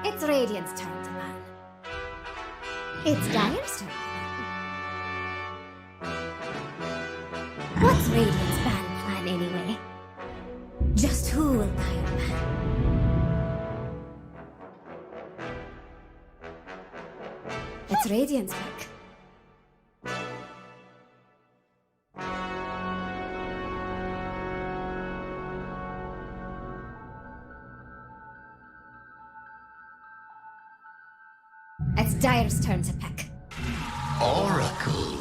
It's Radiant's turn to ban. It's Dire's turn to ban. What's Radiant's ban plan anyway? Just who will Dire ban? It's Radiant's pick. It's Dire's turn to pick. Oracle.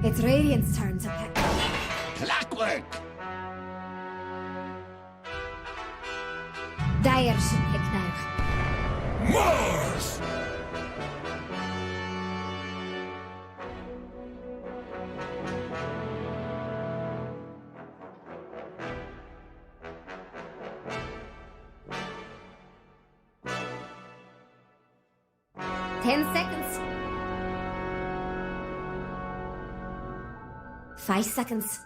It's Radiant's turn to pick. Clockwork. Dire should pick now. Mars. 10 seconds. 5 seconds.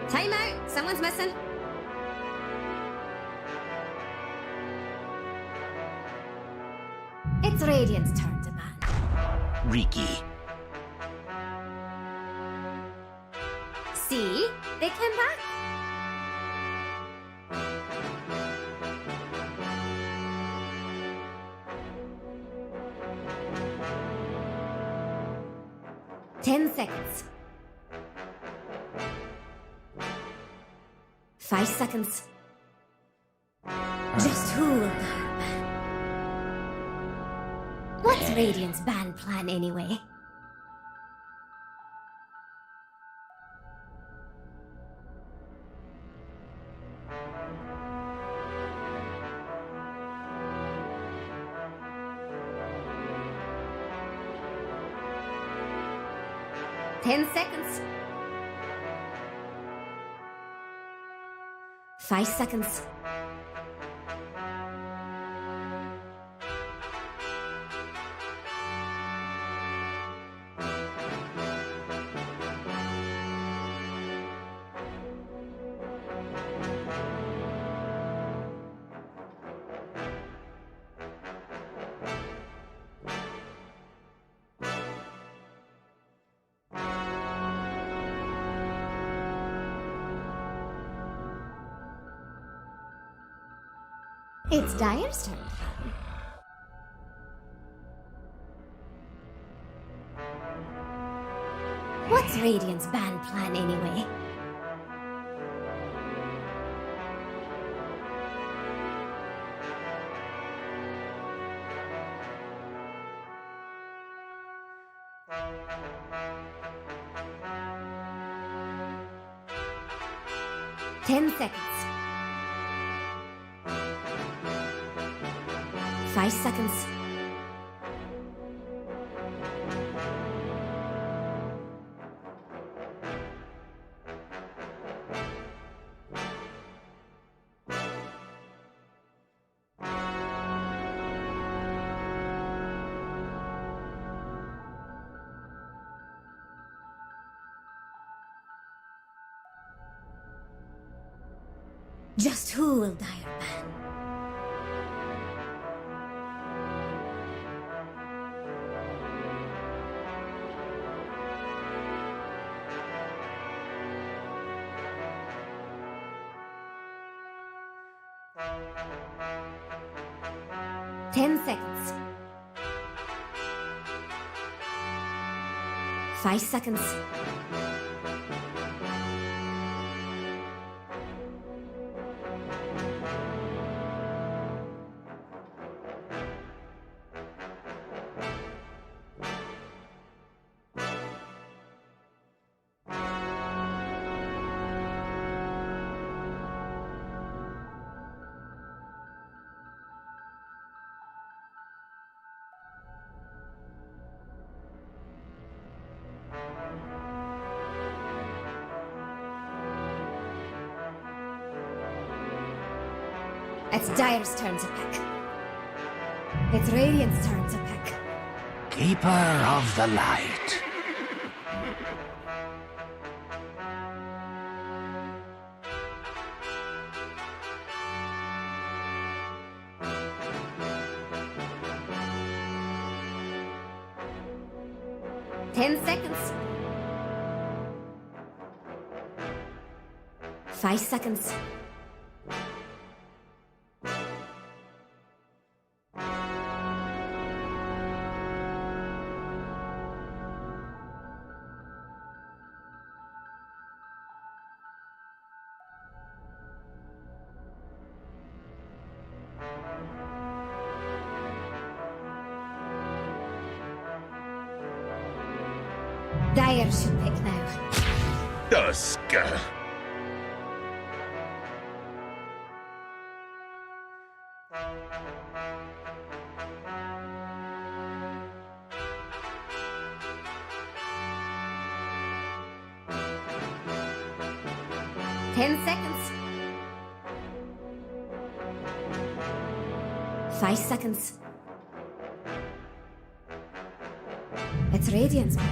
Time out! Someone's missing. It's Radiant's turn to ban. Riki. See? They came back. Ten seconds. 5 seconds. Just who will ban? What's Radiant's ban plan anyway? Ten seconds. 5 seconds. It's Dire's turn. What's Radiant's ban plan anyway? Ten seconds. 5 seconds. Just who will Dire ban? Ten seconds. 5 seconds. It's Dire's turn to pick. It's Radiant's turn to pick. Keeper of the light. Ten seconds. 5 seconds. Dire should pick now. Dusker. Ten seconds. 5 seconds. It's Radiant's pick.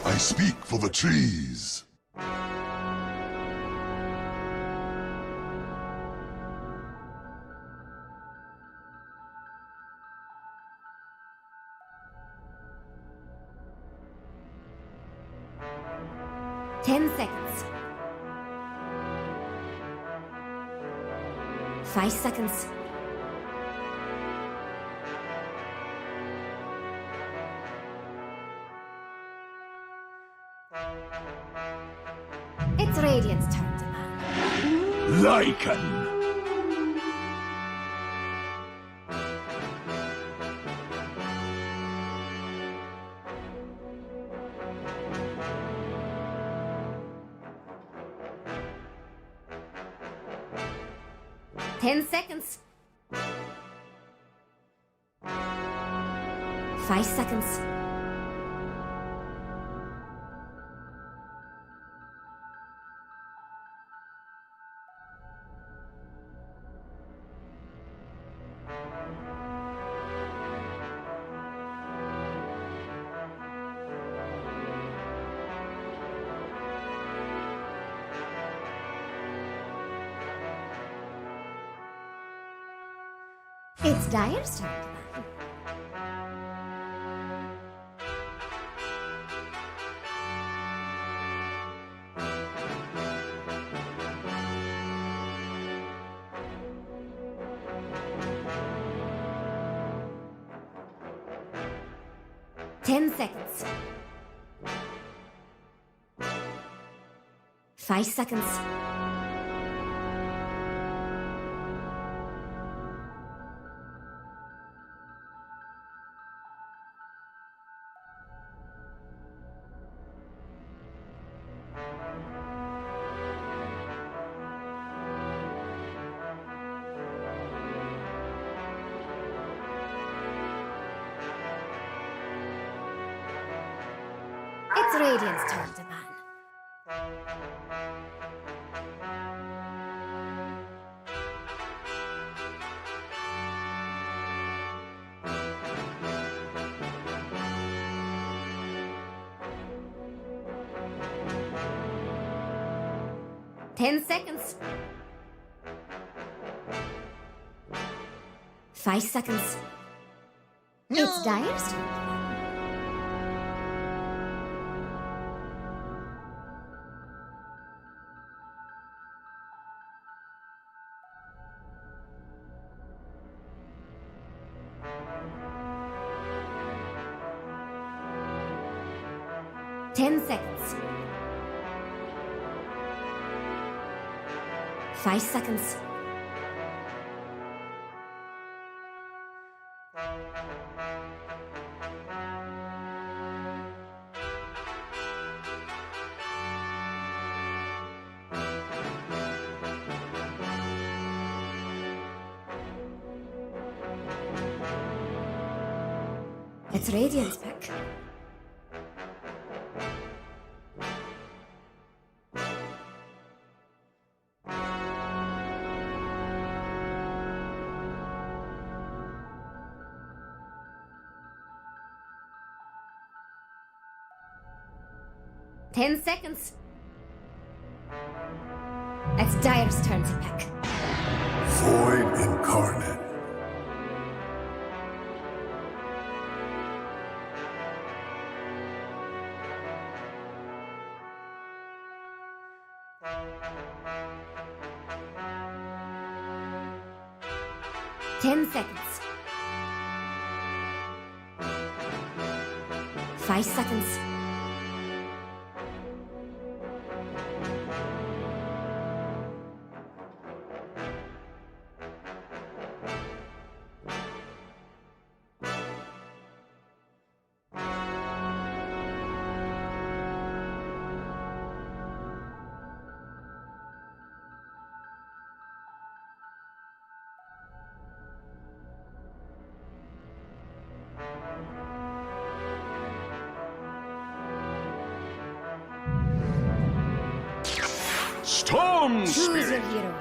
I speak for the trees. Ten seconds. 5 seconds. It's Radiant's turn to ban. Lycan. 10 seconds. 5 seconds. It's Dire's turn to ban. Ten seconds. 5 seconds. It's Radiant's turn to ban. Ten seconds. 5 seconds. It's Dire's turn to ban. Ten seconds. 5 seconds. It's Radiant's pick. 10 seconds. It's Dire's turn to pick. Void incarnate. Ten seconds. 5 seconds. Storm Choose your Spirit! hero.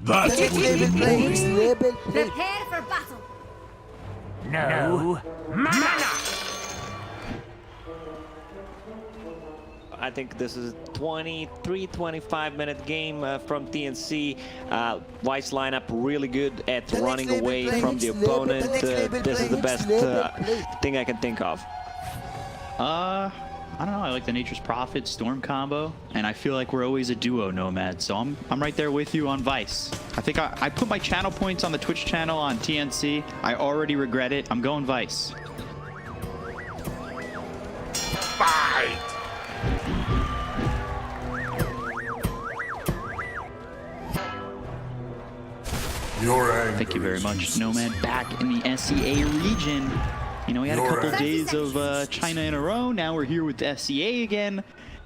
That's Prepare for battle. No mana! I think this is a 23-25 minute game from TNC. Vice lineup really good at running away from the opponent. This is the best thing I can think of. I don't know, I like the Nature's Prophet Storm combo, and I feel like we're always a duo Nomad, so I'm right there with you on Vice. I think I put my channel points on the Twitch channel on TNC. I already regret it. I'm going Vice. Fight! Thank you very much, Nomad. Back in the SEA region. You know, we had a couple days of China in a row. Now we're here with the SEA again,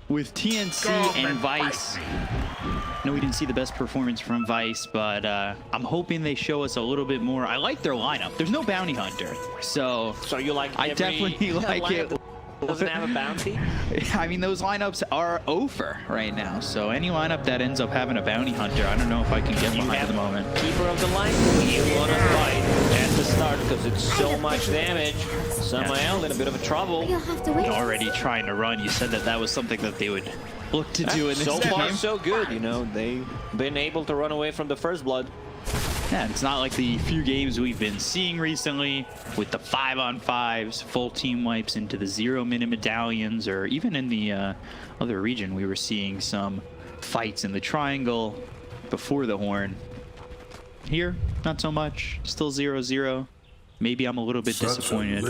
with TNC and Vice. No, we didn't see the best performance from Vice, but I'm hoping they show us a little bit more. I like their lineup. There's no bounty hunter, so you like I definitely like it. Doesn't have a bounty? I mean, those lineups are over right now, so any lineup that ends up having a bounty hunter, I don't know if I can get behind at the moment. Keeper of the line, you want to fight at the start because it's so much damage. Samael in a bit of a trouble. You'll have to wait. Already trying to run. You said that was something that they would look to do in this So game. far, so good. You know, they've been able to run away from the first blood. Yeah, it's not like the few games we've been seeing recently with the 5-on-5s, full team wipes into the 0-minute medallions, or even in the other region we were seeing some fights in the triangle before the horn. Here, not so much. Still 0-0. Maybe I'm a little bit disappointed,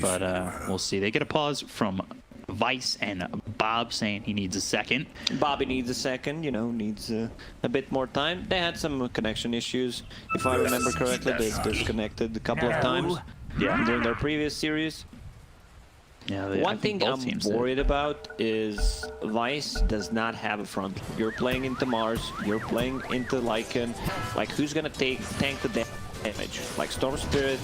but we'll see. They get a pause from Vice and Bob saying he needs a second. Bobby needs a second, you know, needs a bit more time. They had some connection issues. If I remember correctly, they disconnected a couple of times during their previous series. Yeah, One thing I'm worried about is Vice does not have a front. You're playing into Mars, you're playing into Lycan. Like, who's gonna tank the damage? Like Storm Spirit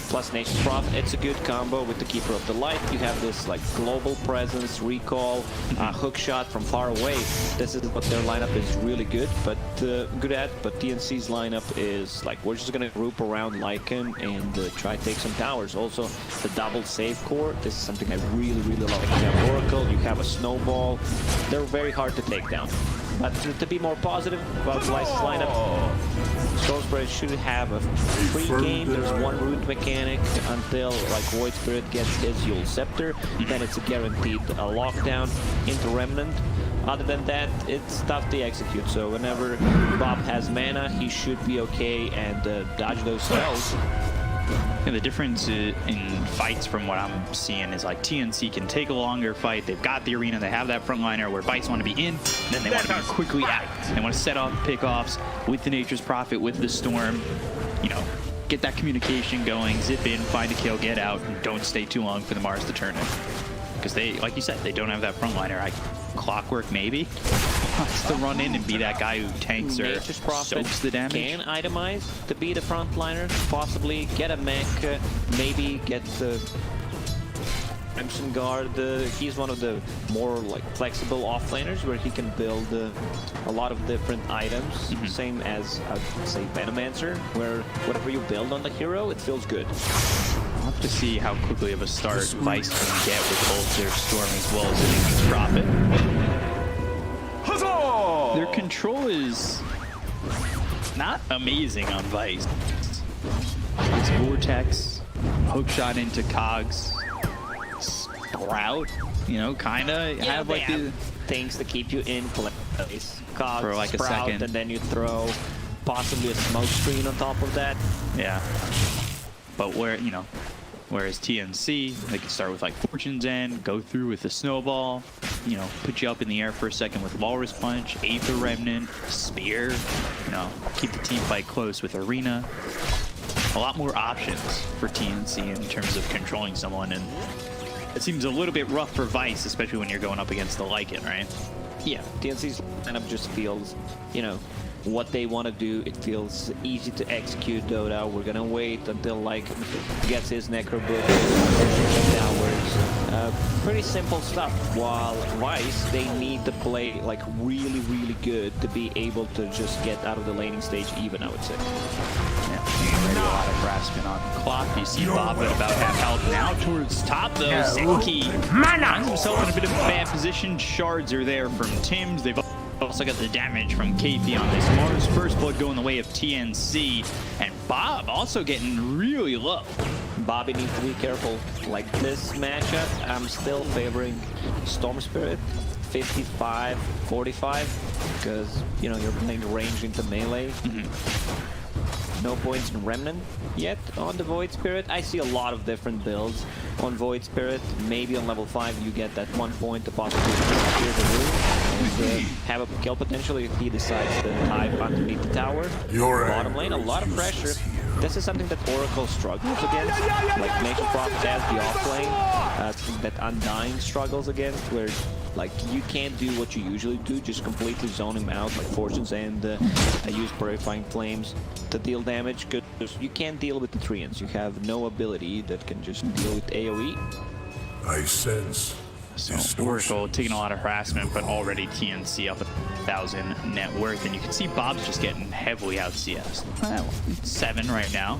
plus Nature's Prophet, it's a good combo with the Keeper of the Light. You have this like global presence, recall, hook shot from far away. This is what their lineup is really good, but good at. But TNC's lineup is like, we're just gonna group around Lycan and try to take some towers. Also, the double save core. This is something I really like. You have Oracle, you have a Snowball. They're very hard to take down. But to be more positive about Vice's lineup, Storm Spirit should have a free game. There's one root mechanic until like Void Spirit gets his Jiel Scepter. Then it's a guaranteed lockdown into Remnant. Other than that, it's tough to execute. So whenever Bob has mana, he should be okay and dodge those spells. And the difference in fights from what I'm seeing is like TNC can take a longer fight. They've got the arena, they have that frontliner where Vice want to be in, then they want to be quickly out. They want to set off pickoffs with the Nature's Prophet, with the Storm, you know, get that communication going, zip in, find a kill, get out, and don't stay too long for the Mars to turn it. Because they, like you said, they don't have that frontliner. Clockwork maybe wants to run in and be that guy who tanks or soaks the damage. Can itemize to be the frontliner, possibly get a mech, maybe get the Crimson Guard. He's one of the more like flexible offlaners where he can build a lot of different items. Same as I would say Venomancer, where whatever you build on the hero, it feels good. We'll have to see how quickly of a start Vice can get with both their Storm as well as the Nature's Prophet. Their control is not amazing on Vice. It's Vortex, hookshot into Cogs, Sprout, you know, kinda have like the things to keep you in place. Cogs, for like Sprout, a second, and then you throw possibly a smoke screen on top of that. Yeah. But where, you know, whereas TNC, they can start with like Fortune's End, go through with the Snowball, you know, put you up in the air for a second with Walrus Punch, Aether Remnant, Spear, you know, keep the team fight close with Arena. A lot more options for TNC in terms of controlling someone, and it seems a little bit rough for Vice, especially when you're going up against the Lycan, right? Yeah, TNC's lineup just feels, you know, what they want to do. It feels easy to execute DotA. We're gonna wait until like gets his Necro Book downwards. Pretty simple stuff. While Vice, they need to play like really good to be able to just get out of the laning stage even, I would say. Yeah, a lot of grasping on the clock. You see Bob at about half health now towards top though. Zenki finds himself in a bit of a bad position. Shards are there from Tim's. They've also got the damage from KP on this Mars. First blood going the way of TNC, and Bob also getting really low. Bobby needs to be careful. Like this matchup, I'm still favoring Storm Spirit 55-45 because, you know, you're playing range into melee. No points in Remnant yet on the Void Spirit. I see a lot of different builds on Void Spirit. Maybe on level 5 you get that 1 point to possibly clear the room and have a kill potential if he decides to dive underneath the tower. Bottom lane, a lot of pressure. This is something that Oracle struggles against, like Nature's Prophet has the off lane, that Undying struggles against, where like you can't do what you usually do, just completely zone him out, like Fortune's End, use Purifying Flames to deal damage, because you can't deal with the Treants. You have no ability that can just deal with AoE. I sense. So Oracle taking a lot of harassment, but already TNC up 1,000 net worth, and you can see Bob's just getting heavily out CS. 7 right now.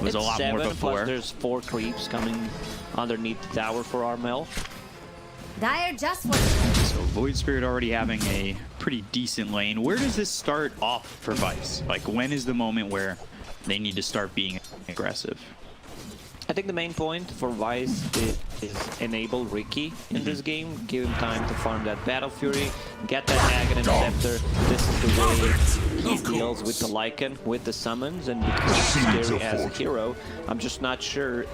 It was a lot more before. Plus there's 4 creeps coming underneath the tower for Armel. Dire just what. So Void Spirit already having a pretty decent lane. Where does this start off for Vice? Like, when is the moment where they need to start being aggressive? I think the main point for Vice is enable Ricky in this game, give him time to farm that Battle Fury, get that Aghanim Scepter. This is the way he deals with the Lycan, with the summons, and becomes scary as a hero. I'm just not sure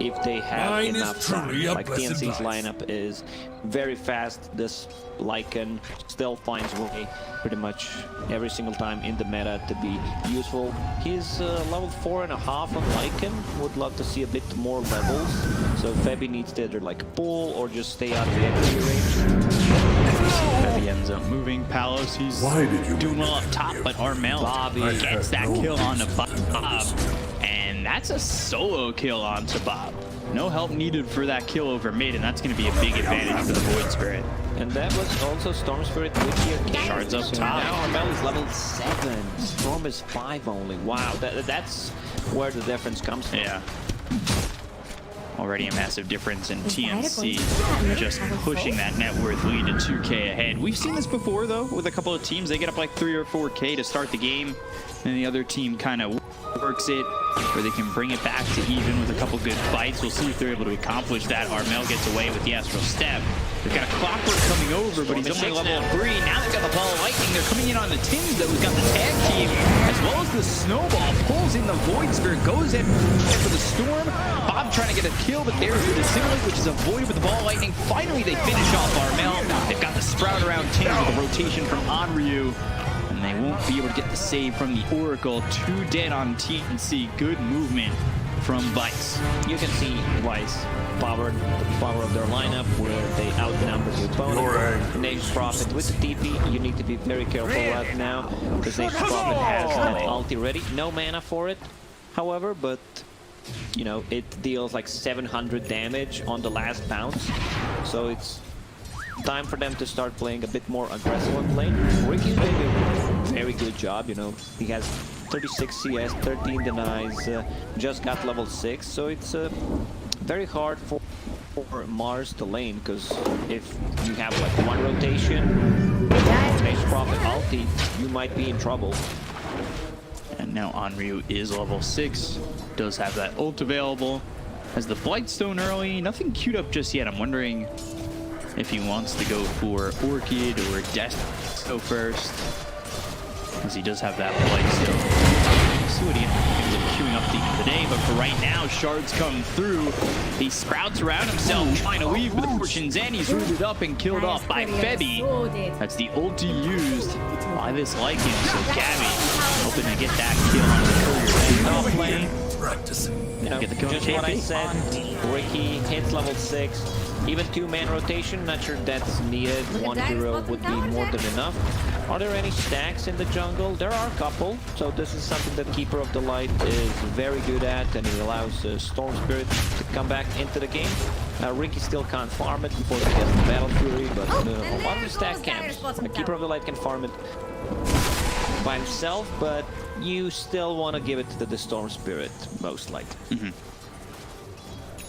if they have Mine is enough time. truly a Like blessed TNC's life. lineup is very fast. This Lycan still finds way pretty much every single time in the meta to be useful. He's level 4.5 on Lycan. Would love to see a bit more levels. So Febby needs to either like pull or just stay out of the enemy range. Febby ends up moving. Palos, he's Why did you doing make well it? up top, but Armel Bobby gets that no kill onto Bob. And that's a solo kill onto Bob. No help needed for that kill over mid, and that's going to be a big advantage for the Void Spirit. And that was also Storm Spirit with your Shards up So top. now Armel is level 7. Storm is 5 only. Wow, that's where the difference comes from. Yeah. Already a massive difference in TNC, just pushing that net worth lead to 2K ahead. We've seen this before, though, with a couple of teams. They get up like 3 or 4K to start the game, and the other team kind of works it, where they can bring it back to even with a couple good fights. We'll see if they're able to accomplish that. Armel gets away with the Astral Step. They've got a Clockwork coming over, but he's only level 3. Now they've got the Ball of Lightning. They're coming in on the Tins, though. We've got the tag team, as well as the Snowball. Pulls in the Void Spirit, goes in for the Storm. Bob trying to get a kill, but there's the Dissimulate, which is avoided with the Ball of Lightning. Finally, they finish off Armel. They've got the Sprout around Tins with a rotation from Onryu. And they won't be able to get the save from the Oracle. 2 dead on TNC. Good movement from Vice. You can see Vice the power of their lineup, where they outnumber the opponent. Nature's Prophet with the TP, you need to be very careful right now, because Nature's Prophet has an ulti ready. No mana for it, however, but you know, it deals like 700 damage on the last bounce, so it's time for them to start playing a bit more aggressive on lane. Ricky's doing a very good job, you know. He has 36 CS, 13 denies, just got level 6, so it's very hard for Mars to lane, because if you have like one rotation or Nature's Prophet ulti, you might be in trouble. And now Onryu is level 6, does have that ult available. Has the Blightstone early, nothing queued up just yet. I'm wondering if he wants to go for Orchid or Desto first, as he does have that Blightstone. See what he ends up queuing up at the end of the day, but for right now, Shards come through. He sprouts around himself, trying to leave with the Fortune's End. He's rooted up and killed off by Febby. That's the ulti used by this Lycan, so Gabby hoping to get that kill on the Courier lane. Practicing. You know, Get the kill just on what I KP. said, Ricky hits level 6. Even 2-man rotation, not sure that's needed. One hero would be more than enough. Are there any stacks in the jungle? There are a couple, so this is something that Keeper of the Light is very good at, and it allows Storm Spirit to come back into the game. Ricky still can't farm it before he gets the Battle Fury, but a lot of the stack camps. Keeper of the Light can farm it by himself, but you still want to give it to the Storm Spirit, most likely.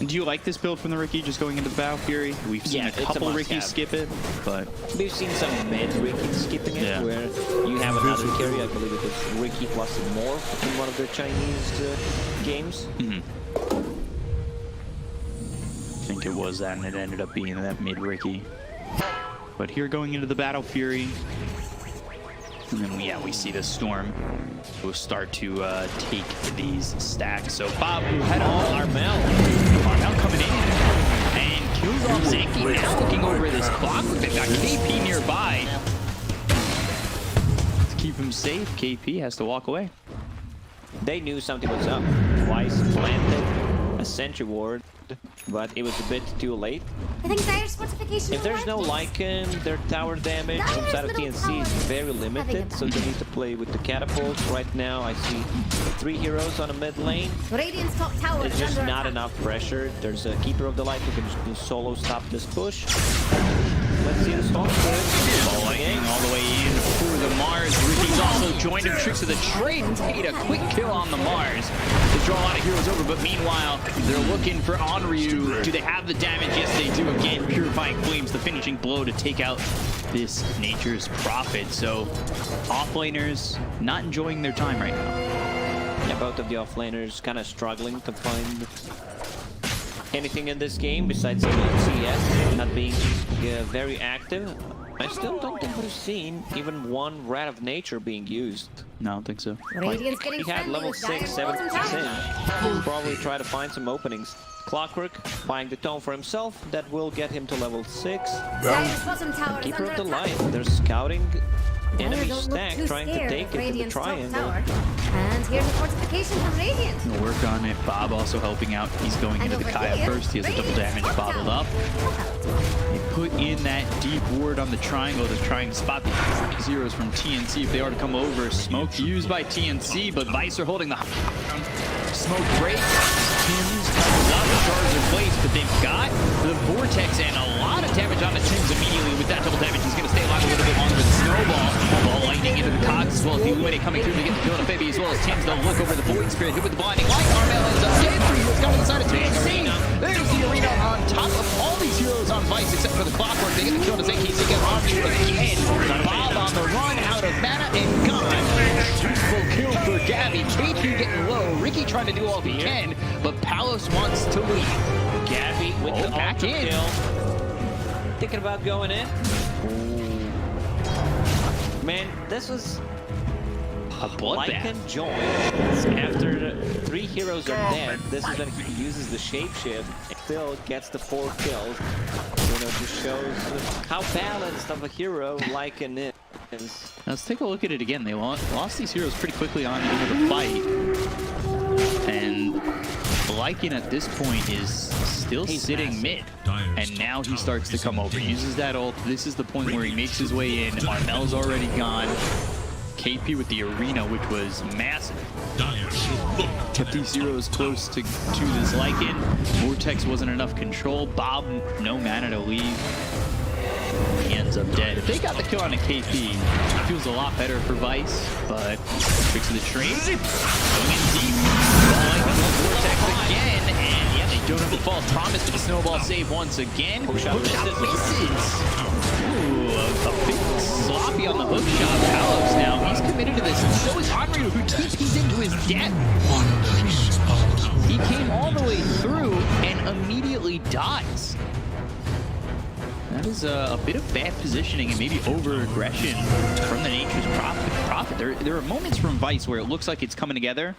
And do you like this build from the Ricky, just going into the Battle Fury? We've seen Yeah, a it's a couple must-have. Rickies skip it, but We've seen some mid-Ricky skipping it, Yeah. where you have another carry, I believe it is Ricky plus a Morph in one of their Chinese games. I think it was that, and it ended up being that mid-Ricky. But here going into the Battle Fury, and then we see the Storm will start to take these stacks. So Bob will head on Armel coming in and kills off Zenki. Now looking over this clock. They've got KP nearby. To keep him safe, KP has to walk away. They knew something was up. Twice planted a Sentry Ward, but it was a bit too late. I think Zaire's fortification. If there's no Lycan, their tower damage outside of TNC is very limited, so they need to play with the catapults. Right now, I see 3 heroes on a mid lane. Radiant's top tower It's is just under not attack. enough pressure. There's a Keeper of the Light who can just solo stop this push. Let's see the Storm Spirit. Ball lightning all the way in for the Mars. Ricky's also joined him. Tricks of the trade and made a quick kill on the Mars. They draw a lot of heroes over, but meanwhile, they're looking for Onryu. Do they have the damage? Yes, they do. Again, Purifying Flames, the finishing blow to take out this Nature's Prophet. So, offlaners not enjoying their time right now. Yeah, both of the offlaners kind of struggling to find anything in this game besides CS not being very active. I still don't think we've seen even one Rat of Nature being used. No, I don't think so. Radiant's getting He had friendly level with 6, Zaire's 7%. bottom tower. He'll probably try to find some openings. Clockwork buying the tome for himself. That will get him to level 6. Dire's bottom tower is Keeper under of the attack. Light. They're scouting enemy Don't look stack, too trying to scared take of it to the Radiant's top triangle. tower. And here's a fortification from Radiant. Gonna work on it. Bob also helping out. He's going And into the over Kaya here, first. He has a double Radiant's damage top bottled tower. up. They put in that deep ward on the triangle to try and spot the zeros from TNC if they are to come over. Smoke used by TNC, but Vice are holding the smoke break. Tims comes up, stars in place, but they've got the Vortex and a lot of damage on the Tims immediately with that double damage. He's going to stay alive a little bit longer with the Snowball. Ball lightning into the Cogs as well as the Illuminate coming through to get the kill on Febby as well as Tims. They'll look over the Void Spirit, hit with the blinding light. Carmel ends up dead. 3 hits coming inside of TNC. There's the arena on top of all these heroes on Vice except for the Clockwork. They get the kill to ZKC, get on you again. Bob on the run out of mana and gone. Truthful kill for Gabby. KP getting low. Ricky trying to do all he can, but Palos wants to leave. Gabby with the back ultra in. kill. Thinking about going in. Man, this was A bloodbath. Lycan joins after 3 heroes are dead. This is when he uses the shapeshift and still gets the 4 kills. You know, just shows how balanced of a hero Lycan is. Now let's take a look at it again. They lost these heroes pretty quickly on into the fight. And Lycan at this point is still sitting mid. And now he starts to come over. Uses that ult. This is the point where he makes his way in. Armel's already gone. KP with the arena, which was massive. Kept these heroes close to this Lycan. Vortex wasn't enough control. Bob, no mana to leave. He ends up dead. If they got the kill on a KP, it feels a lot better for Vice, but tricks of the trade. Going in deep. Vortex again, and yeah, they don't have a false promise, but the snowball save once again. Hookshot misses. Ooh, a bit sloppy on the hookshot. Palos now, he's committed to this. So is Anryu, who TP's into his death. He came all the way through and immediately dies. That is a bit of bad positioning and maybe over-aggression from the Nature's Prophet. There are moments from Vice where it looks like it's coming together,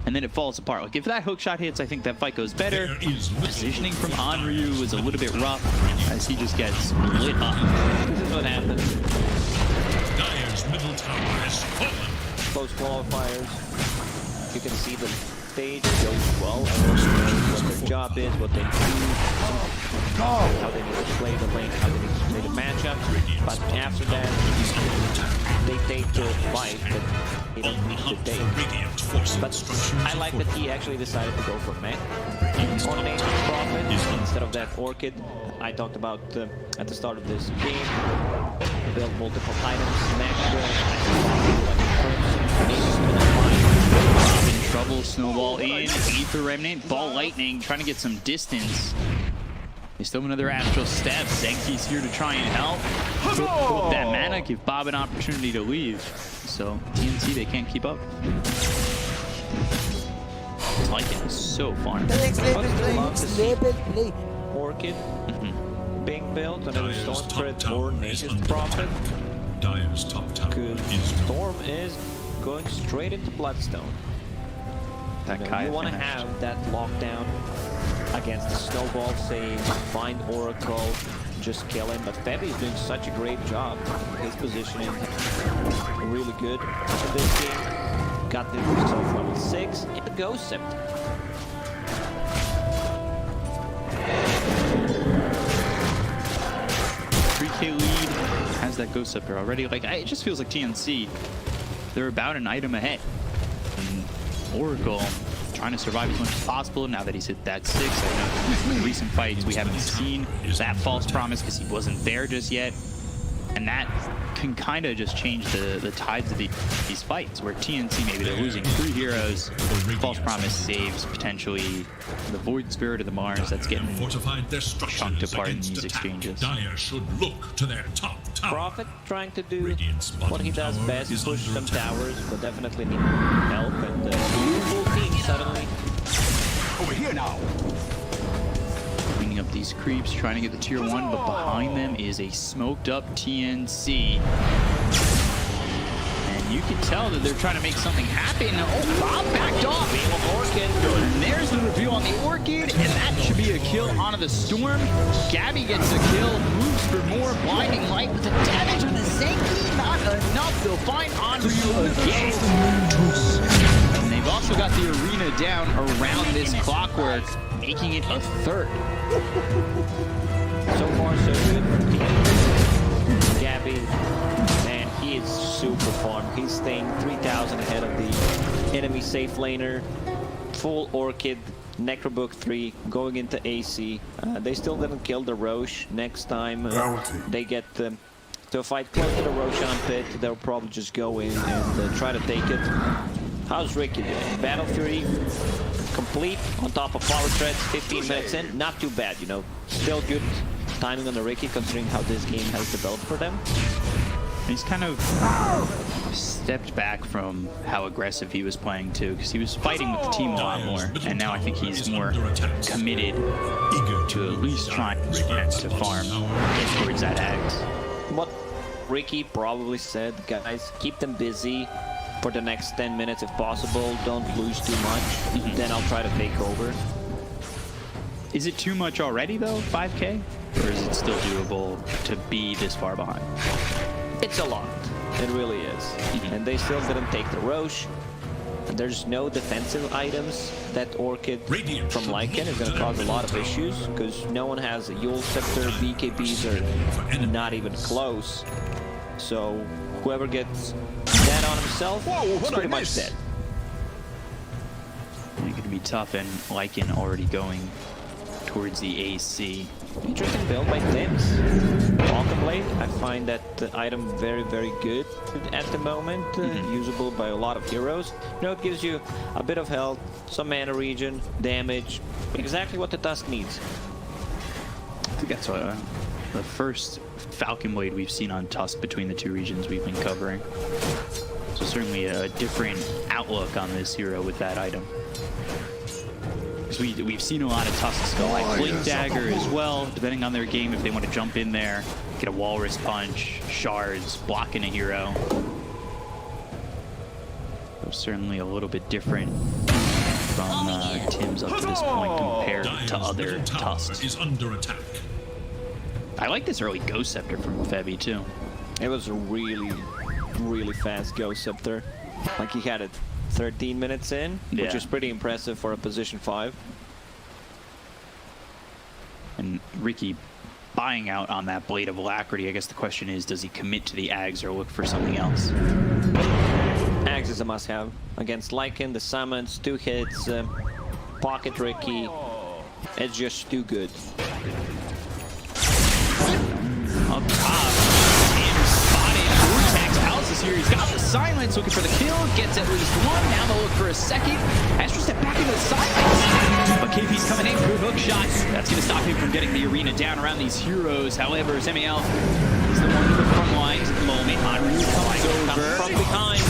and then it falls apart. Like, if that hookshot hits, I think that fight goes better. Positioning from Anryu is a little bit rough as he just gets lit up. This is what happens. Dire's middle tower has fallen. Close qualifiers. You can see the stage goes well. Everyone knows what their job is, what they do, how they need to play the lane, how they need to play the matchup. But after that, they take the fight that they don't need to take. But I like that he actually decided to go for mech on Nature's Prophet instead of that Orchid I talked about at the start of this game. Build multiple items, mech build, In trouble, snowball in, Aether Remnant, ball lightning, trying to get some distance. They still have another astral step. Zenki's here to try and help. Put that mana, give Bob an opportunity to leave. So TNC, they can't keep up. Lycan is so far. Orchid being built, another Storm Spirit or Nature's Prophet. Dire's top tower Because is Storm is going straight into Bloodstone. That You Kaya want to finished. have that lockdown against the Snowball save, find Oracle, just kill him. But Febby is doing such a great job. His positioning really good in this game. Got the himself level 6 in the Ghost Scepter. lead, has that Ghost Scepter already. Like, it just feels like TNC, they're about an item ahead. And Oracle trying to survive as much as possible now that he's hit that 6. I know in recent fights we haven't seen that false promise because he wasn't there just yet. And that can kind of just change the tides of these fights, where TNC, maybe they're losing 3 heroes, false promise saves potentially the Void Spirit or the Mars that's getting chunked apart in these exchanges. Dire should look to their top tower. Prophet trying to do what he does best, push some towers, but definitely need help, and the full team suddenly Over here now. Cleaning up these creeps, trying to get the tier 1, but behind them is a smoked up TNC. And you can tell that they're trying to make something happen. Oh, Bob backed off. And there's the reveal on the Orchid, and that should be a kill onto the Storm. Gabby gets a kill, moves for more, blinding light with the damage on the Zenki. Not enough. They'll find Andrew again. And they've also got the arena down around this clockwork, making it a third. So far, so good from Gabby. Man, he is super farmed. He's staying 3,000 ahead of the enemy safe laner. Full Orchid, Necrobook 3, going into AC. They still didn't kill the Roche. Next time they get to a fight close to the Roshan pit, they'll probably just go in and try to take it. How's Ricky doing? Battle Fury complete on top of power threads, 15 minutes in. Not too bad, you know. Still good timing on the Ricky considering how this game has developed for them. He's kind of stepped back from how aggressive he was playing too, because he was fighting with the team a lot more, and now I think he's more committed to at least trying to farm towards that Axe. What Ricky probably said, guys, keep them busy for the next 10 minutes if possible. Don't lose too much. Then I'll try to take over. Is it too much already though, 5K? Or is it still doable to be this far behind? It's a lot. It really is. And they still didn't take the Roche. And there's no defensive items. That Orchid from Lycan is going to cause a lot of issues because no one has a Yule Scepter, BKBs are not even close. So whoever gets that on himself is pretty much dead. It's going to be tough, and Lycan already going towards the AC. Interesting build by Tims. Welcome Blade. I find that item very, very good at the moment. Usable by a lot of heroes. You know, it gives you a bit of health, some mana regen, damage. Exactly what the Tusk needs. I think that's the first Falcon Blade we've seen on Tusk between the two regions we've been covering. So certainly a different outlook on this hero with that item. We've seen a lot of Tusks go like Blink Dagger as well, depending on their game, if they want to jump in there, get a Walrus Punch, Shards, blocking a hero. So certainly a little bit different from Tim's up to this point compared to other Tusks. Is under attack. I like this early Ghost Scepter from Febby too. It was a really, really fast Ghost Scepter. Like he had it 13 minutes in, which is pretty impressive for a position 5. And Ricky buying out on that Blade of Alacrity. I guess the question is, does he commit to the Ags or look for something else? Ags is a must-have. Against Lycan, the summons, 2 hits, pocket Ricky. It's just too good. Up top, Tim spotted Vortex Palace here. He's got the silence, looking for the kill, gets at least one. Now they'll look for a second. Astro step back into the silence. But KP's coming in, good hook shot. That's going to stop him from getting the arena down around these heroes. However, Zemiel is the one with the front lines at the moment. Henry comes over from behind.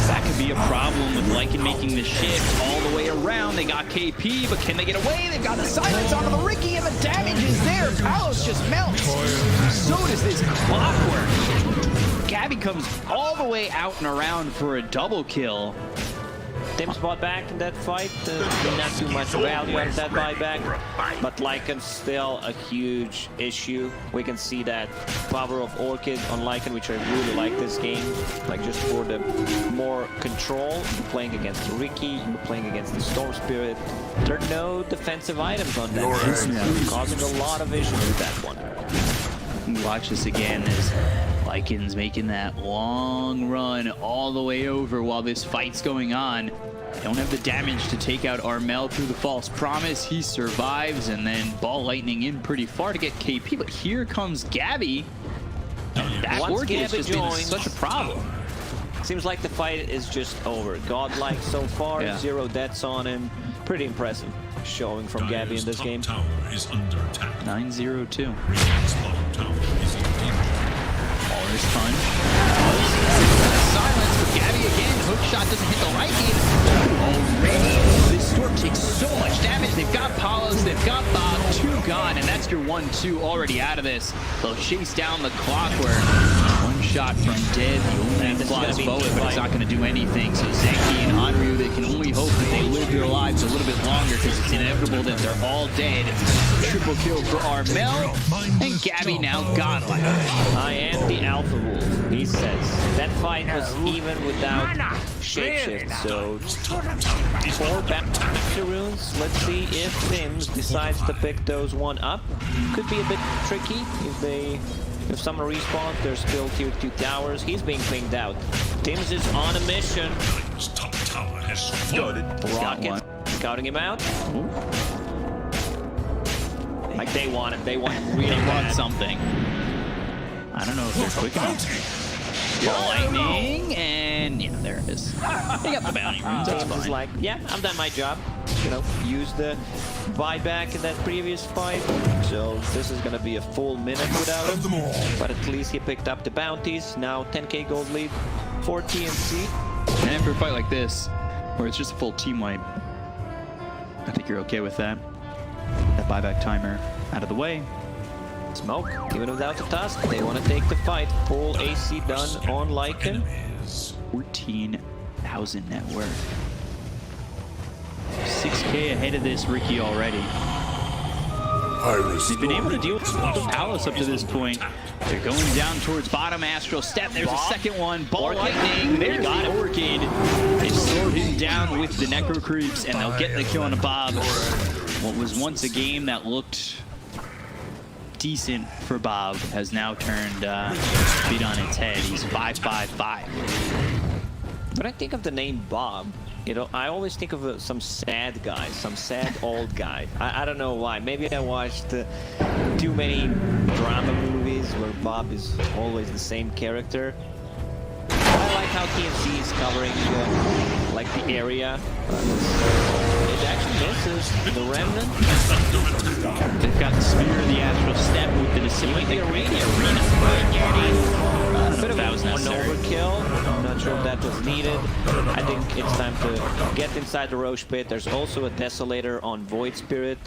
That could be a problem with Lycan making the shift all the way around. They got KP, but can they get away? They've got the silence onto the Ricky, and the damage is there. Palos just melts. So does this clockwork. Gabby comes all the way out and around for a double kill. Tim's bought back in that fight. Not too much value out of that buyback, but Lycan's still a huge issue. We can see that power of Orchid on Lycan, which I really like this game. Like just for the more control. You're playing against Ricky, you're playing against the Storm Spirit. There are no defensive items on that, causing a lot of issues with that one. Watch this again as Lycan's making that long run all the way over while this fight's going on. Don't have the damage to take out Armel through the false promise. He survives, and then ball lightning in pretty far to get KP. But here comes Gabby. That Orchid has just been such a problem. Seems like the fight is just over. Godlike so far, 0 deaths on him. Pretty impressive showing from Gabby in this game. Tower is under attack. 9-0-2. Walrus Punch. Silence for Gabby again. Hook shot doesn't hit the Lycan. Already, this Storm takes so much damage. They've got Palos, they've got Bob, 2 gone, and that's your 1-2 already out of this. They'll chase down the clockwork. one shot from dead. The only flies bullet, but it's not going to do anything. So Zenki and Hanryu, they can only hope that they live their lives a little bit longer because it's inevitable that they're all dead. Triple kill for Armel, and Gabby now godlike. I am the Alpha Wolf, he says. That fight was even without shapeshift, so 4 back to runes. Let's see if Sims decides to pick those one up. Could be a bit tricky if someone respawns. There's still tier 2 towers. He's being pinged out. Tims is on a mission. Top tower has fallen. Rocket scouting him out. Like they want it. They want really They want bad. something. I don't know if they're quick enough. Lightning, and yeah, there it is. They got the bounty runes. That's Tims is fine. like, yeah, I've done my job. You know, use the buyback in that previous fight. So this is gonna be a full minute without him. But at least he picked up the bounties. Now 10k gold lead for TNC. And after a fight like this, where it's just a full team wipe, I think you're okay with that. That buyback timer out of the way. Smoke, even without the tusk, they want to take the fight. Full AC done on Lycan. 14,000 net worth. 6k ahead of this Ricky already. They've been able to deal with the Palace up to this point. They're going down towards bottom astral step. There's a second one. Ball lightning. There's the Orchid. They slowed him down with the Necro Creeps, and they'll get the kill on a Bob. What was once a game that looked decent for Bob has now turned feet on its head. He's 5-5-5. When I think of the name Bob, you know, I always think of some sad guy, some sad old guy. I don't know why. Maybe I watched too many drama movies where Bob is always the same character. I like how TNC is covering like the area. It actually misses the remnant. They've got the spear, the astral step with the disintegrate arena. A bit of an overkill. I'm not sure if that was needed. I think it's time to get inside the Roche pit. There's also a Desolator on Void Spirit.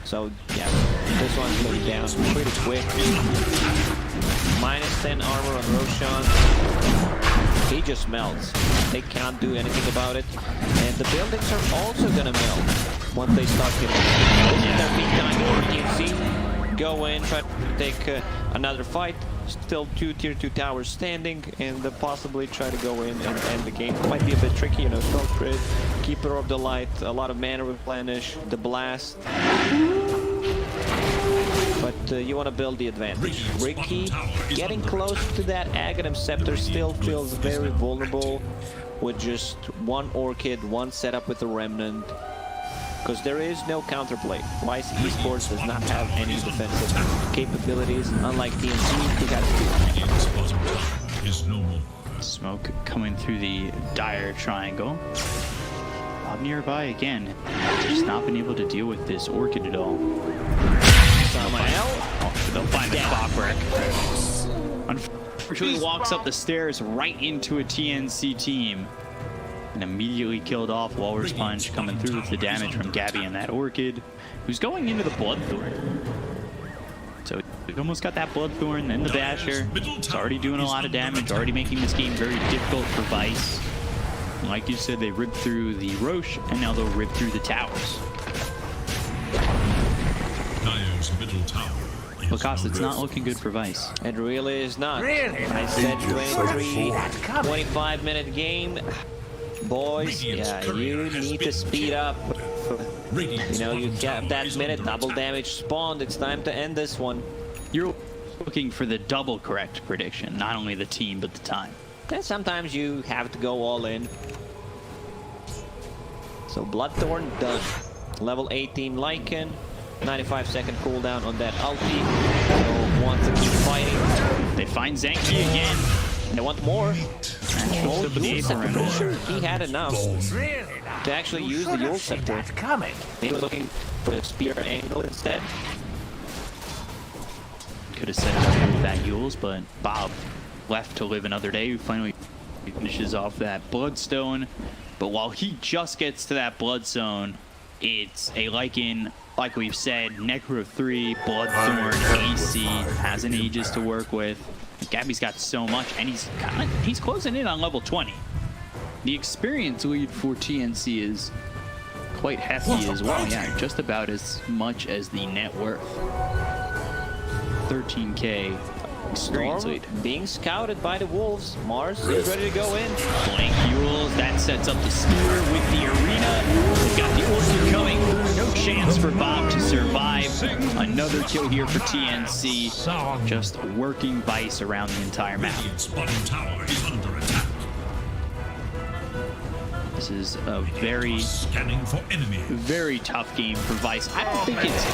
So yeah, this one's going down pretty quick. Minus 10 armor on Roshan. He just melts. They can't do anything about it. And the buildings are also gonna melt once they start getting. This is their peak time for TNC. Go in, try to take another fight. Still 2 tier 2 towers standing, and possibly try to go in and end the game. Might be a bit tricky, you know, Smoke Grid, Keeper of the Light, a lot of mana replenish, the blast. But you want to build the advantage. Ricky getting close to that Aghanim Scepter still feels very vulnerable with just one Orchid, one setup with the Remnant. Because there is no counterplay. Wise Esports does not have any defensive capabilities, unlike TNC, who has 2. Is no more. Smoke coming through the dire triangle. Bob nearby again. Just not been able to deal with this Orchid at all. They'll find the clockwork. Unfortunately, walks up the stairs right into a TNC team. And immediately killed off. Walrus Punch coming through with the damage from Gabby and that Orchid, who's going into the Bloodthorn. So we almost got that Bloodthorn, then the Basher. It's already doing a lot of damage, already making this game very difficult for Vice. And like you said, they ripped through the Roche, and now they'll rip through the towers. Dire's middle tower. Lacoste, it's not looking good for Vice. It really is not. I said 25-minute game. Boys, yeah, you need to speed up. You know, you have that minute, double damage spawned. It's time to end this one. You're looking for the double correct prediction, not only the team, but the time. And sometimes you have to go all in. So Bloodthorn done. Level 18 Lycan. 95-second cooldown on that ulti. So want to keep fighting. They find Zenki again. They want more. Oh, I'm pretty sure he had enough to actually use the Yule Scepter. He was looking for a spear angle instead. Could have set it up with that Yules, but Bob left to live another day. Who finally finishes off that Bloodstone. But while he just gets to that Bloodstone, it's a Lycan, like we've said, Necro 3, Bloodthorn, AC, has an Aegis to work with. Gabby's got so much, and he's closing in on level 20. The experience lead for TNC is quite hefty as well. Yeah, just about as much as the net worth. 13K experience lead. Being scouted by the Wolves. Mars is ready to go in. Blank Yules, that sets up the spear with the arena. We've got the Orchid coming through. No chance for Bob to survive. Another kill here for TNC. Just working Vice around the entire map. Radiant's bottom tower is under attack. This is a very, Scanning for enemy. very tough game for Vice. I don't think it's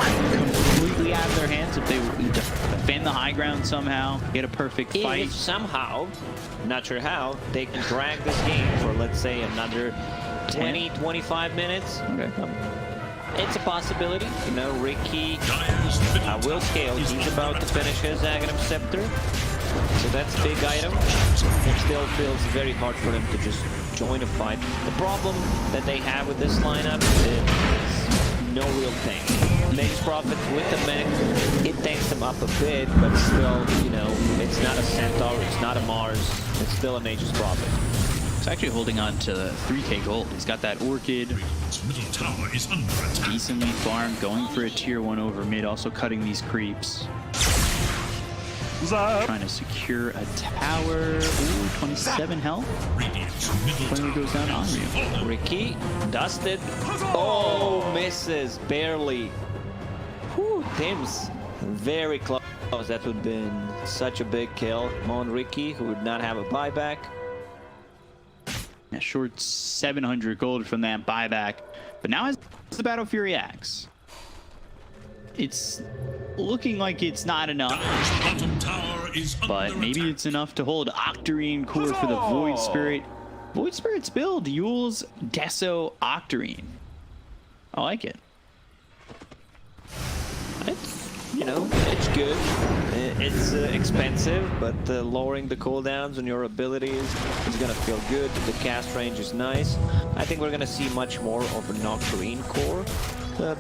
completely out of their hands if they defend the high ground somehow, get a perfect fight. If somehow, not sure how, they can drag this game for, let's say, another 20, 25 minutes. Okay. It's a possibility. You know, Ricky Dyer's middle will scale. He's about to finish his Aghanim Scepter. So that's a big item. It still feels very hard for him to just join a fight. The problem that they have with this lineup is no real thing. Mage's Prophet with the mech, it tanks them up a bit, but still, you know, it's not a Centaur, it's not a Mars, it's still a Mage's Prophet. He's actually holding on to 3K gold. He's got that Orchid. Radiant's middle tower is under attack. Decently farmed, going for a tier 1 over mid, also cutting these creeps. Trying to secure a tower. Ooh, 27 health. Radiant's middle Finally tower goes down on is you. fallen. Ricky, dusted. Oh, misses, barely. Whew, Tim's very close. That would have been such a big kill on Ricky, who would not have a buyback. A short 700 gold from that buyback. But now has the Battle Fury Axe. It's looking like it's not enough, Dyer's bottom tower is but under maybe attack. it's enough to hold Octarine core for the Void Spirit. Void Spirit's build, Yule's Deso Octarine. I like it. It's, you know, it's good. It's expensive, but lowering the cooldowns on your abilities is gonna feel good. The cast range is nice. I think we're gonna see much more of an Octarine core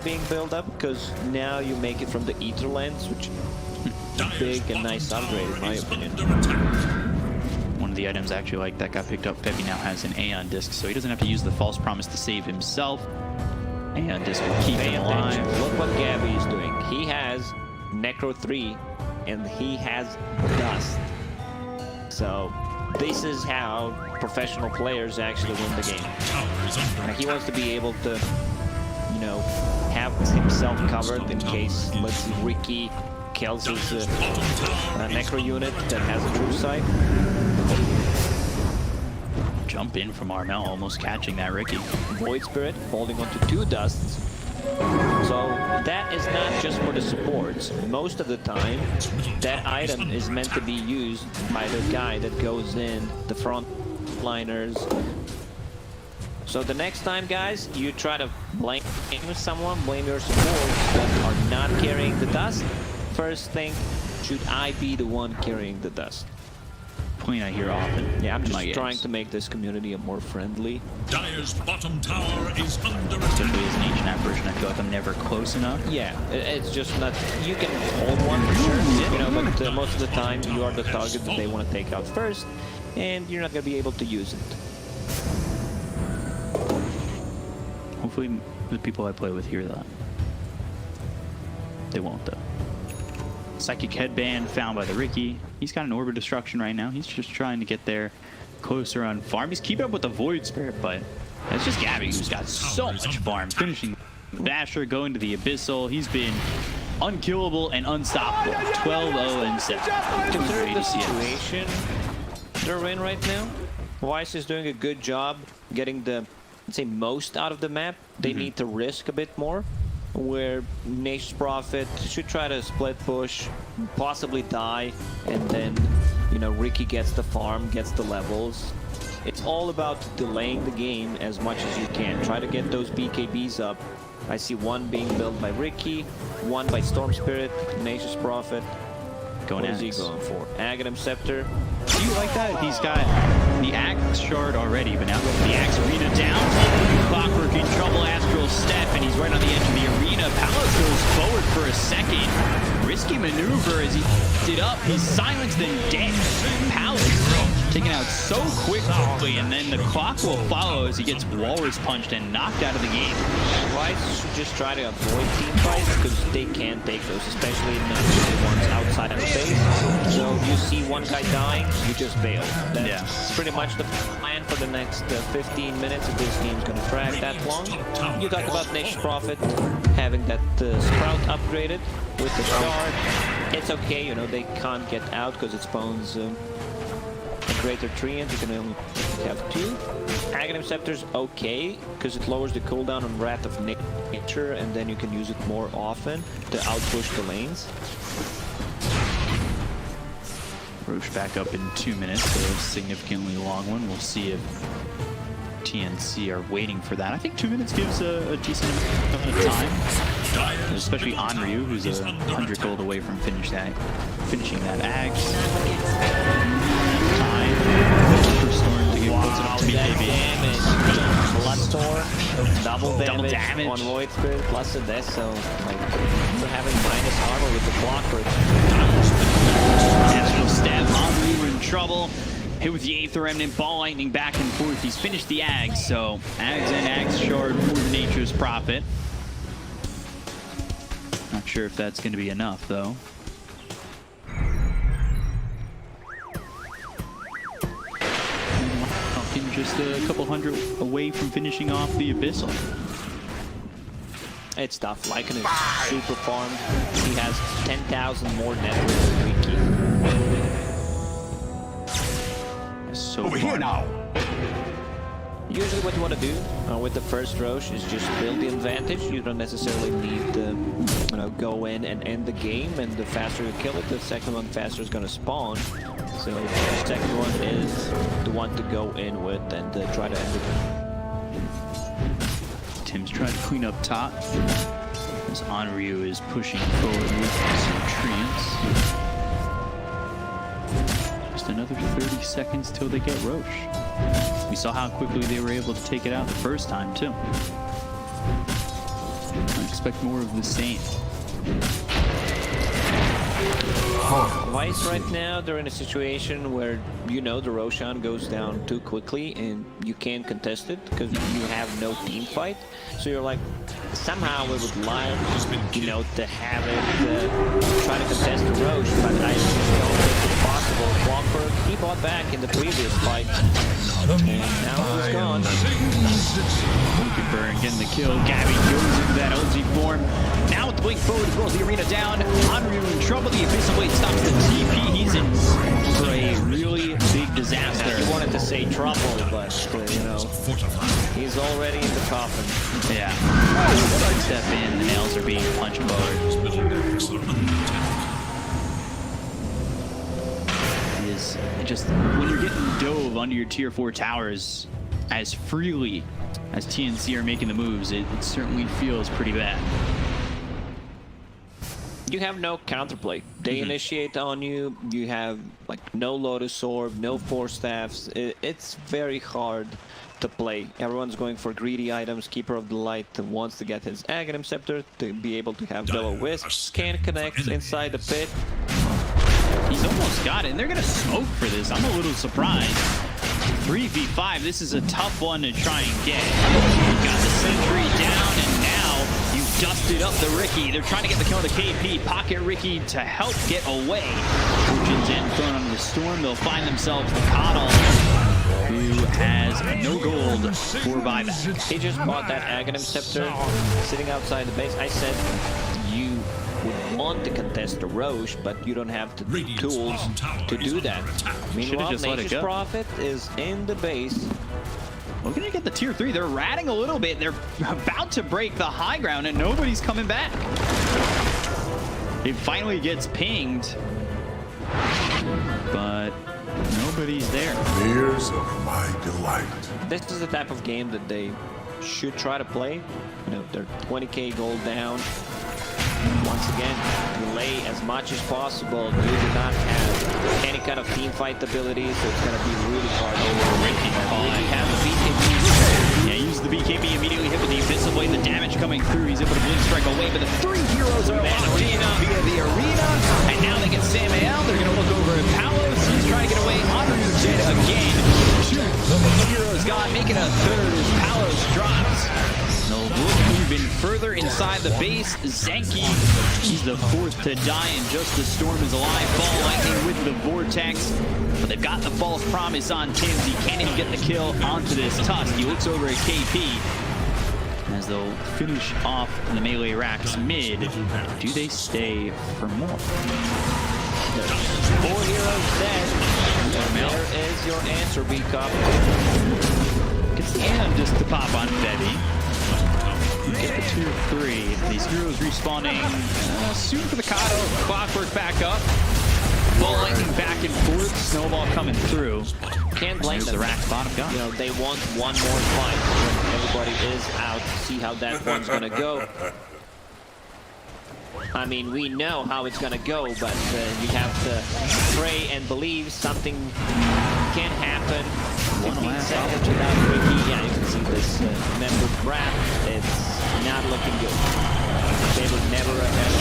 being built up, because now you make it from the Ether Lens, which is a big and nice upgrade in my opinion. One of the items actually like that got picked up, Peppy now has an Aeon Disc, so he doesn't have to use the False Promise to save himself. Aeon Disc will keep him alive. Look what Gabby is doing. He has Necro 3 and he has Dust. So this is how professional players actually win the game. And he wants to be able to, you know, have himself covered in case, let's see, Ricky kills his Necro unit that has a true sight. Jump in from Armel, almost catching that Ricky. Void Spirit holding onto 2 Dusts. So that is not just for the supports. Most of the time, that item is meant to be used by the guy that goes in, the front liners. So the next time, guys, you try to blame someone, blame your supports that are not carrying the dust, first think, should I be the one carrying the dust? Point I hear often. Yeah, I'm in just my trying games. to make this community a more friendly. Dyer's bottom tower is under Especially attack. as an ancient app version, I feel like I'm never close enough. Yeah, it's just not, you can hold one for sure, you know, but most of the time you are the target that they want to take out first, and you're not going to be able to use it. Hopefully the people I play with hear that. They won't though. Psychic Headband found by the Ricky. He's got an Orb of Destruction right now. He's just trying to get there closer on farm. He's keeping up with the Void Spirit, but it's just Gabby who's got so much farm. Finishing Basher, going to the Abyssal. He's been unkillable and unstoppable. 12-0-7. Considering the situation they're in right now, Weiss is doing a good job getting the, let's say, most out of the map. They need to risk a bit more, where Nature's Prophet should try to split push, possibly die, and then, you know, Ricky gets the farm, gets the levels. It's all about delaying the game as much as you can. Try to get those BKBs up. I see one being built by Ricky, one by Storm Spirit, Nature's Prophet. Going What is he Axe. going for? Aghanim Scepter. Do you like that? He's got the Axe Shard already, but now the Axe Arena down. Clockwork in trouble, Astral Step, and he's right on the edge of the arena. Palos goes forward for a second. Risky maneuver as he dusted up. He's silenced and dead. Palace taken out so quickly, and then the clock will follow as he gets walrus punched and knocked out of the game. Ryzen should just try to avoid team fights because they can take those, especially in the ones outside of the base. So if you see one guy dying, you just bail. That's pretty much the plan for the next 15 minutes if this game's going to drag that long. You talk about Nature's Prophet having that Sprout upgraded with the Shard. It's okay, you know, they can't get out because it spawns a greater treant. You can only have 2. Aghanim Scepter's okay because it lowers the cooldown on Wrath of Nature, and then you can use it more often to outpush the lanes. Roche back up in 2 minutes, so a significantly long one. We'll see if TNC are waiting for that. I think 2 minutes gives a decent amount of time, especially Onryu, who's 100 gold away from finishing that Axe. Time for Storm to get close enough to beat Damage. Bloodstorm, double damage on Void Spirit plus a death, so like we're having minus armor with the blocker. Astral stab. Onryu in trouble. Hit with the Aether Remnant, Ball Lightning back and forth. He's finished the Ags, so Ags and Ags Shard for Nature's Prophet. Not sure if that's going to be enough, though. Falcon just a couple hundred away from finishing off the Abyssal. It's tough. Lycan is super farmed. He has 10,000 more net worth than Riki. So Over here now. Usually what you want to do with the first Roche is just build the advantage. You don't necessarily need to go in and end the game, and the faster you kill it, the second one faster is going to spawn. So the second one is the one to go in with and try to end it. Tim's trying to clean up top as Onryu is pushing forward with some treants. Just another 30 seconds till they get Roche. We saw how quickly they were able to take it out the first time, too. I expect more of the same. Vice right now, they're in a situation where, you know, the Roshan goes down too quickly and you can't contest it because you have no team fight. So you're like, somehow we would like, you know, to have it, try to contest the Roche, but I just don't think it's possible. Walker, he bought back in the previous fight, and now he's gone. Burn getting the kill. Gabby goes into that OG form. Now with the blink forward, throws the arena down. Onryu in trouble. The Abyssal Blade stops the TP. He's in for a really big disaster. He wanted to say trouble, but, you know, he's already in the coffin. Yeah. Step in, the nails are being punched forward. It is just, when you're getting dove under your tier 4 towers as freely as TNC are making the moves, it certainly feels pretty bad. You have no counterplay. They initiate on you. You have like no Lotus Orb, no Force Staffs. It's very hard to play. Everyone's going for greedy items. Keeper of the Light wants to get his Aghanim Scepter to be able to have Double Wisp. Can connect inside the pit. He's almost got it, and they're going to smoke for this. I'm a little surprised. 3v5, this is a tough one to try and get. You got the sentry down, and now you dusted up the Riki. They're trying to get the kill on the KP. Pocket Riki to help get away. Fortune's end thrown on the Storm. They'll find themselves the Coddle, who has no gold for buyback. He just bought that Aghanim Scepter sitting outside the base. I said you would want to contest the Roche, but you don't have the tools to do that. Meanwhile, Nature's Prophet is in the base. Looking to get the tier 3. They're ratting a little bit. They're about to break the high ground, and nobody's coming back. It finally gets pinged, but nobody's there. Tears of my delight. This is the type of game that they should try to play. You know, they're 20k gold down. Once again, delay as much as possible. You do not have any kind of team fight ability, so it's going to be really hard. Ricky has the BKB. Yeah, use as the BKB immediately hit with the Abyssal Blade. The damage coming through. He's able to Blink Strike away, but the three heroes are locked in via the arena. And now they get Samael. They're going to look over at Palos. He's trying to get away. Henry Jed again. Two heroes gone, making a third as Palos drops. They'll look even further inside the base. Zenki, he's the fourth to die, and Just the Storm is alive. Ball Lightning with the Vortex. But they've got the false promise on TNC. Can he get the kill onto this Tusk? He looks over at KP as they'll finish off the melee racks mid. Do they stay for more? 4 heroes dead. There is your answer, B-Cup. Gets the AM just to pop on Betty. Get the 2-3. These heroes respawning soon for the Kato. Clockwork back up. Ball Lightning back and forth. Snowball coming through. Can't blame them. The rack bottom gun. You know, they want one more fight when everybody is out. See how that one's gonna go. I mean, we know how it's gonna go, but you have to pray and believe something can happen. 15 seconds without Ricky. Yeah, you can see this member grab. It's not looking good. They would never have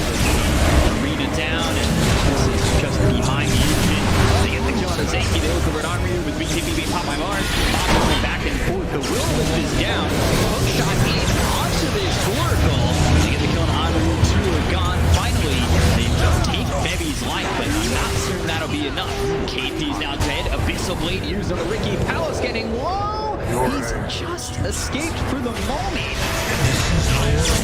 Arena down, and this is just behind the unit. They get the kill on Zenki. They look over at Henry with BKB being popped by Mars. Bob going back and forth. The Will-Lift is down. Hook shot in onto this Oracle. They get the kill on Henry. Two are gone. Finally, they just take Bevy's life, but I'm not certain that'll be enough. KP's now dead. Abyssal Blade used on Ricky. Palos getting low. He's just escaped for the moment.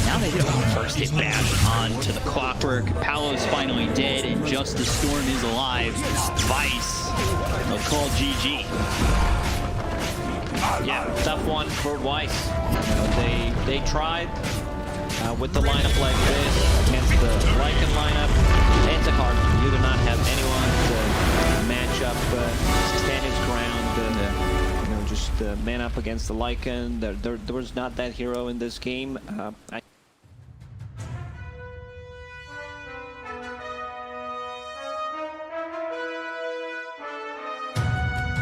Now they hit the first hit bash onto the Clockwork. Palos finally dead, and Just the Storm is alive. Vice, they'll call GG. Yeah, tough one for Weiss. You know, they tried with the lineup like this against the Lycan lineup. It's a hard. You do not have anyone to match up, stand his ground. You know, just man up against the Lycan. There was not that hero in this game.